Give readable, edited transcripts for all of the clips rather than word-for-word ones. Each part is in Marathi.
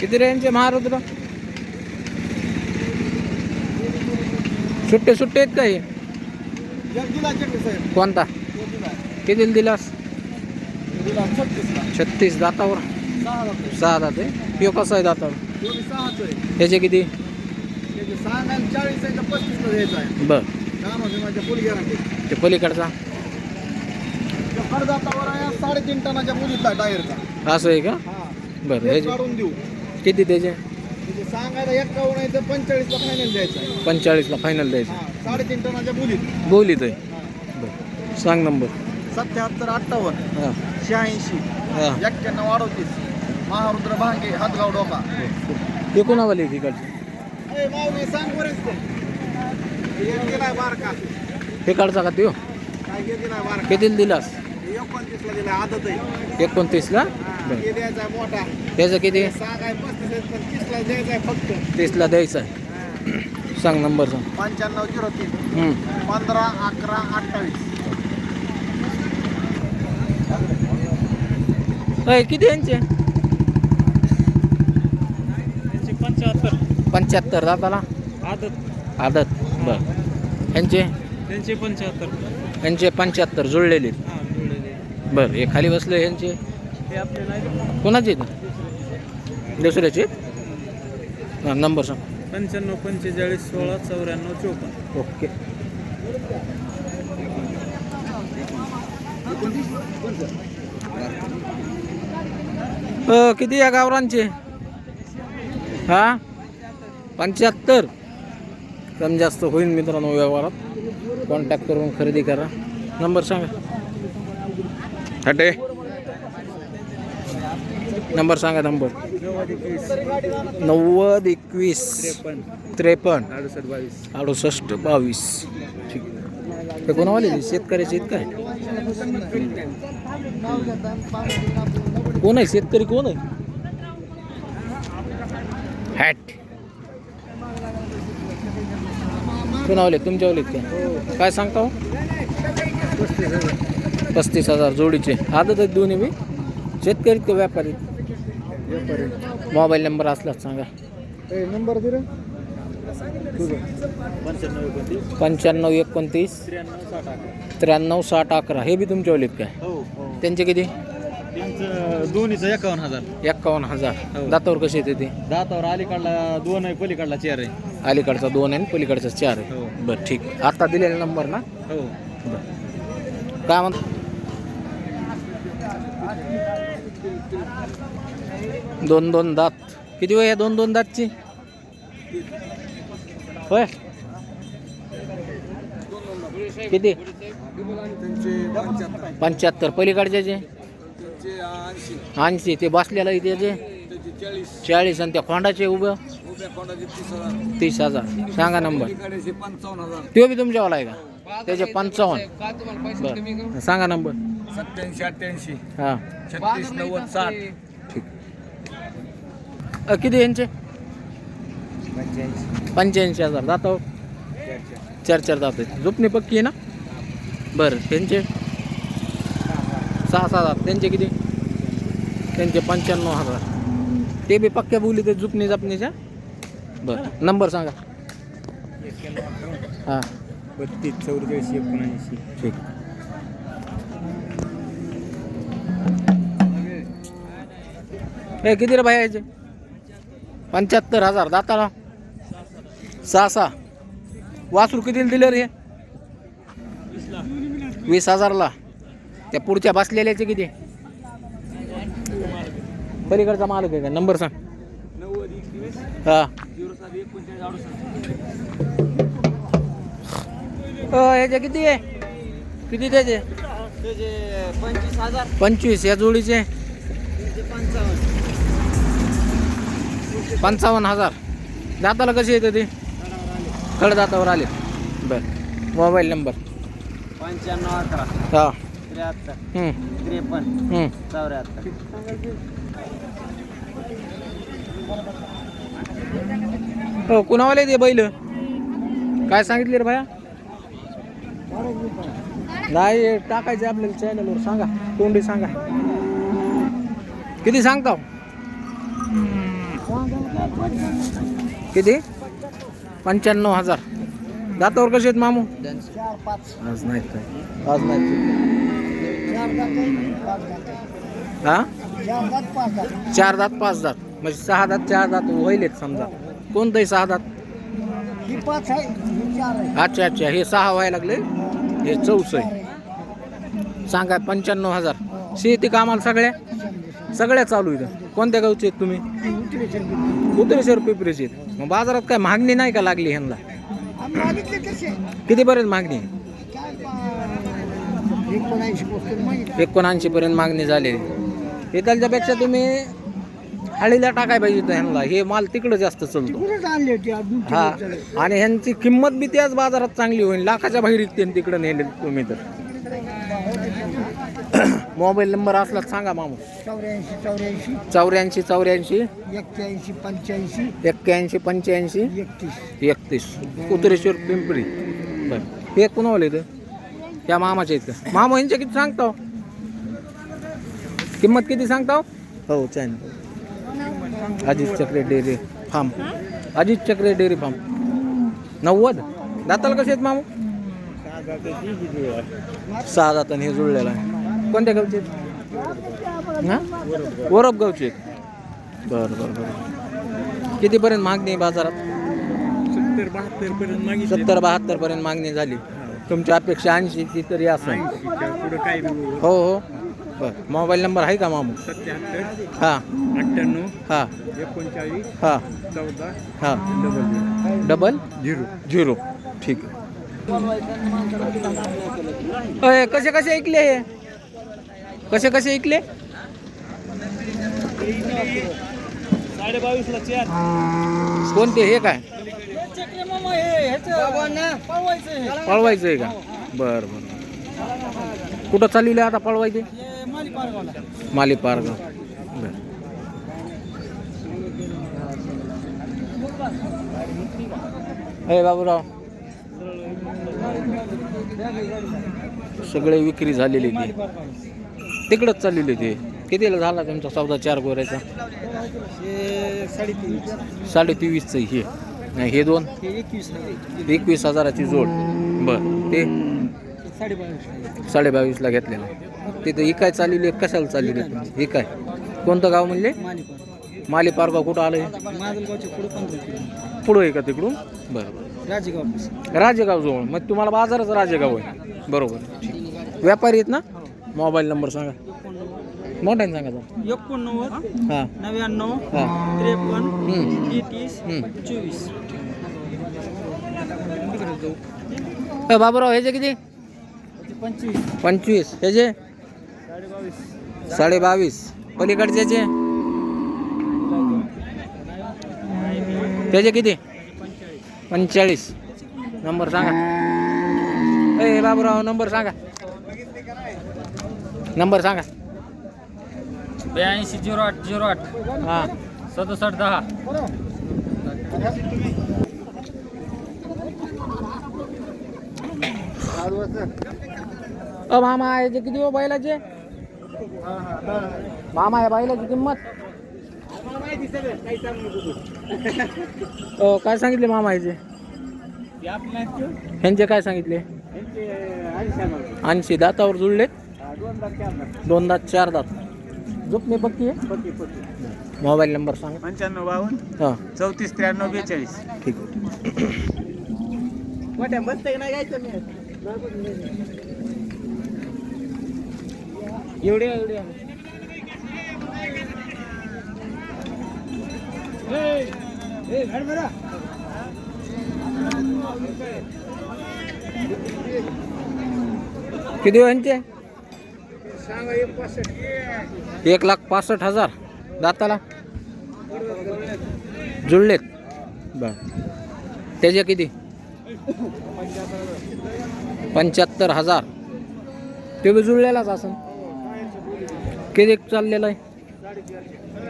किती रेंजचे महारुद्र? सुट्टे सुट्टे आहेत का हे? कोणता? कितीला दिलास? 36 दातावर. 6 दात आहे. पिओ कसा आहे दातावर? त्याचे किती? बर. ते पलीकडचा 3.5 टनाच्या मुलीचा टायरचा. असं आहे का? बरं. हे काढून देऊ. किती त्याचे? सांगायला 51 आहे तर 45 ला फायनल द्यायचं आहे. 45 ला फायनल द्यायचं. 3.5 टनाच्या मुलीत. बोलीत आहे. बरं. सांग नंबर. 77 58 हां 86 हां. 91 38. महारुद्र भांगे हातगाव डोका. ते कोणावाले तिकडचे? माऊली सांग बरेच ते. गेलाय बारका. हे काढचा का त्यो? काय गेलाय बारका. कितीला दिलास? 29 ला दिलाय आदत आहे. 29 ला. हे द्यायचा आहे मोठा. त्याचं किती? सांगाय 35 आहे पण 30 ला द्यायचा आहे फक्त. 30 ला द्यायचं आहे. सांग नंबर सांग. 9503 15 11 28. किती यांचे? 75 दाताला आदत. आदत. बर. ह्यांचे? त्यांचे 75. ह्यांचे 75 जुळलेले. बर. हे खाली बसले ह्यांचे हे आपले नाही. कोणाचे आहेत? दुसऱ्याचे? हां नंबर सांग. 95 45 16 94 54. ओके. किती या गावरांचे? हा 75. कमी जास्त होईल मित्रांनो व्यवहारात. कॉन्टॅक्ट करून खरेदी करा. नंबर सांगा. हटे नंबर सांगा. नंबर 90 21 53 68 22. ठीक. ते कोणावाले शेतकऱ्याचे आहेत काय? कोण आहे शेतकरी? कोण आहे? हॅट कोणावले? तुमच्यावले काय? काय सांगता हो? 35,000 जोडीचे. आदत आहेत दोन्ही बी? शेतकरी का व्यापारी? मोबाईल नंबर असलाच सांगा. नंबर दिला 95 29 93 60 11. हे बी तुमच्यावले काय? त्यांचे किती? दोन्हीचं 51,000. 51,000. दातावर कसे येते ते? दातावर अलीकडला 2 आहे पलीकडला 4 आहे. अलीकडचा 2 आहे पलीकडचा 4 आहे. बरं ठीक. आता दिलेला नंबर ना? हो. बरं. काय म्हणतो? 2 दात. किती वय आहे 2 दातची? होय किती? 75. पलीकडच्याचे 80. ते बसलेला त्याचे 40. आणि त्या खोंडाचे उभं 30,000. सांगा नंबर. तो बी तुमच्यावाला आहे का? त्याचे 55. बरं सांगा नंबर. 87 88 हां 36 90 60. ठीक. किती यांचे? 85,000. दातावर 4 दात आहेत. झोपणी पक्की आहे ना? बरं. त्यांचे 6 दात. त्यांचे किती? त्यांचे 95,000. ते बी पक्क्या बोली ते झुपणी जपणीच्या. बरं नंबर सांगा. हां 32 44 79. ठीक. हे किती रे भाई याचे? 75,000. दाताला 6. वासरू कितीला दिले रे? 20,000ला. त्या पुढच्या बसलेल्याचे किती? पलीकडचा मालक आहे का? नंबर सांग. 90 21 हां 07 49 ह्याचे किती आहे? किती त्याचे? 25,000. 25. या जोडीचे 55,000. दाताला कसे येतं ते? कडदातावर आले. बरं मोबाईल नंबर 95 11 हां 73 53 74. हो कुणावाले ते बैल? काय सांगितले रे भाया? नाही टाकायचे आपल्याला चॅनलवर. सांगा तोंडी सांगा. किती सांगता? किती? 95,000. दातावर कसे आहेत मामू? 4-5. आज नाहीत काय? आज नाहीत. हा 4 दात 5 दात म्हणजे 6 दात 4 दात होईल समजा. कोणतंही 6 दात? ही 5 आहे, ही 4 आहे. अच्छा अच्छा, हे 6 व्हायला लागले, हे 4 आहे. सांगा 95,000. शेती कामाला सगळ्या चालू इथं. कोणत्या गावचे आहेत तुम्ही? उतरेश्वर पिपरीचे आहेत. मग बाजारात काय मागणी नाही का लागली ह्यांना? कितीपर्यंत मागणी आहे? 79 पर्यंत मागणी झालेली. हे त्याच्यापेक्षा तुम्ही हळीला टाकाय पाहिजे होतं ह्यांना. हे माल तिकडं जास्त चालतो. हा, आणि ह्यांची किंमत बी त्याच बाजारात चांगली होईल. लाखाच्या बाहेर विकते तिकडं नेले तुम्ही तर. मोबाईल नंबर असला तर सांगा मामू. 84 84 81 85 31 उतरेश्वर पिंपरी. बरं, हे कुणाला येतं? त्या मामाचे आहेत का? मामा यांच्या किती सांगता? किंमत किती सांगता? हो चालेल. अजित चक्रे डेअरी फार्म. अजित चक्रे डेअरी फार्म 90. दाताला कसे आहेत मामू? 6 दातांनी हे जुळलेलं आहे. कोणत्या गावचे? हां, वरप गावचे. बरं बरं बरं. कितीपर्यंत मागणी आहे बाजारात? 70-72 पर्यंत मागणी झाली. तुमची अपेक्षा 80 ती तरी असेल. हो हो. बरं, मोबाईल नंबर आहे का मामू? 77 हां 98 हां 39 हां 14 हां डबल 0. ठीक आहे. अय, कसे कसे ऐकले हे? कसे कसे ऐकले? 22.5 ला 4. कोणते? हे काय पळवायचं आहे का? बरं बरं. कुठं चालले आता पळवायचे? माली पारगाव. बरं. हे बाबूराव, सगळे विक्री झालेली ती तिकडंच चाललेली ते. कितीला झाला तुमचा सौदा 4 गोऱ्याचा? 23.5चं हे. नाही, हे 2 21,000ची जोड. बरं, ते 22.5ला घेतलेलं. तिथं ही काय चाललेली? कशाला चाललेली? ही काय? कोणतं गाव म्हणले? माली पारगाव. कुठं आलं? पुढं आहे का तिकडून? बरं बरं. राजेगाव जवळ. मग तुम्हाला बाजारच राजेगाव आहे. बरोबर. व्यापारी आहेत ना? मोबाईल नंबर सांगा. मोठ्याने सांगा तर. 89 हां 99 हां 53 30 24. बाबूराव, ह्याचे किती? 25. ह्याचे 22.5. पलीकडच्याचे त्याचे किती? 45. नंबर सांगा. ए बाबूराव, नंबर सांगा. नंबर सांगा. 82 08 08 हां 67 10. मामा, याचे किती हो बैलाचे? मामा, या बैलाची किंमत काय सांगितले मामा याचे? ह्यांचे काय सांगितले? 80. दातावर जुळलेत? 2 दात 4 दात. झोपणे पक्की आहे? मोबाईल नंबर सांगा. 95 हां 34 93 42. ठीक आहे. मोठ्या बसते नाही घ्यायचं मी. एवढे किती यांचे? 1,65,000. दाताला जुळलेत? बर. त्याचे किती? 75,000. ते बी जुळलेलाच असं. किती चाललेला आहे?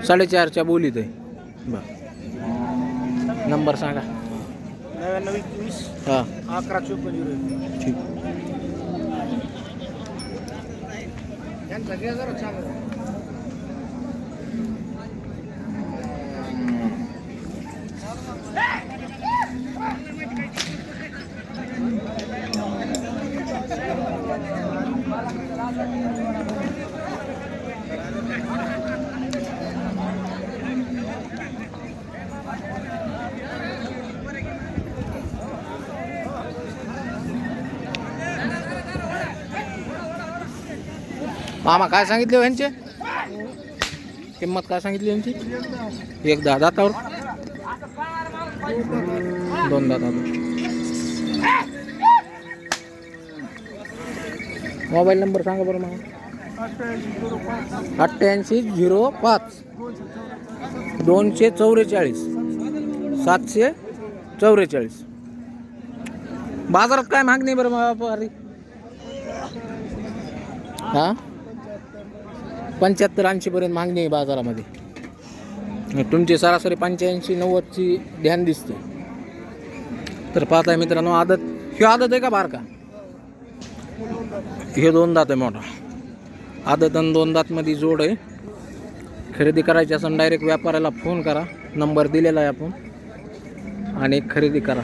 4.5च्या बोलीत आहे. बर. नंबर सांगा. 99 21 हां 11 54. ठीक. मामा काय सांगितले हो यांचे किंमत काय सांगितली यांची 1-10 दातावर 2 दातावर मोबाईल नंबर सांगा बरं मला 8805 244 744 बाजारात काय मागणी बरं व्यापारी हा 75-80 पर्यंत मागणी आहे बाजारामध्ये तुमची सरासरी 85-90ची ध्यान दिसते तर पाहताय मित्रांनो आदत ही आदत आहे का बारका हे 2 दात आहे मोठा आदत आणि 2 दात मध्ये जोड आहे खरेदी करायची असेल डायरेक्ट व्यापाऱ्याला फोन करा नंबर दिलेला आहे आपण आणि खरेदी करा